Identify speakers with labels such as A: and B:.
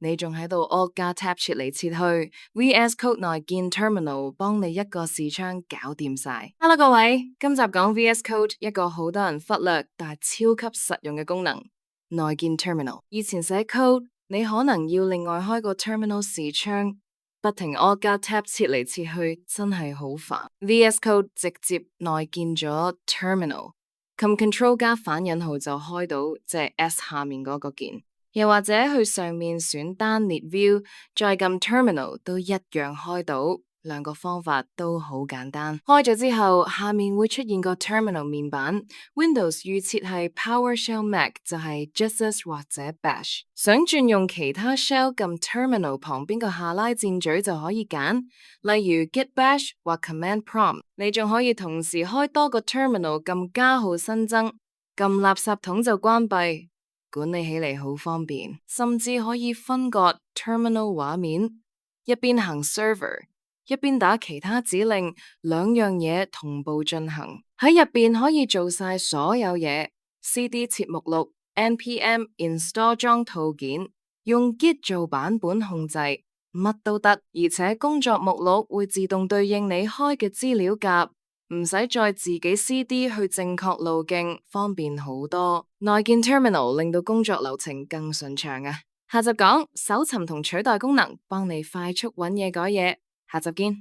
A: 你仲喺度 Alt 加 Tab 切嚟切去 ，VS Code 內建 Terminal 幫你一個視窗搞掂晒。Hello 各位，今集講 VS Code 一個好多人忽略但係超級實用嘅功能，內建 Terminal。以前寫 code 你可能要另外開個 Terminal 視窗，不停 Alt 加 Tab 切嚟切去，真係好煩。VS Code 直接內建咗 Terminal， 撳 Control 加反引號就開到，即係 S 下面嗰個鍵。又或者去上面選單列 View， 再撳 Terminal 都一樣開到，兩個方法都好簡單。開咗之後，下面會出現個 Terminal 面板。Windows 預設係 PowerShell Mac 就係 JSUS 或者 Bash。想轉用其他 Shell， 撳 Terminal 旁邊個下拉箭嘴就可以揀，例如 Git Bash 或 Command Prompt。你仲可以同時開多個 Terminal， 撳加號新增，撳垃圾桶就關閉。管理起嚟好方便，甚至可以分割 terminal 畫面，一邊行 server， 一邊打其他指令，兩樣嘢同步進行。喺入邊可以做晒所有嘢 ，CD 設目錄 ，npm install 裝套件，用 Git 做版本控制，乜都得。而且工作目錄會自動對應你開嘅資料夾。唔使再自己 CD 去正確路徑，方便好多。內建 Terminal 令到工作流程更順暢啊！下集講搜尋同取代功能，幫你快速揾嘢改嘢。下集見。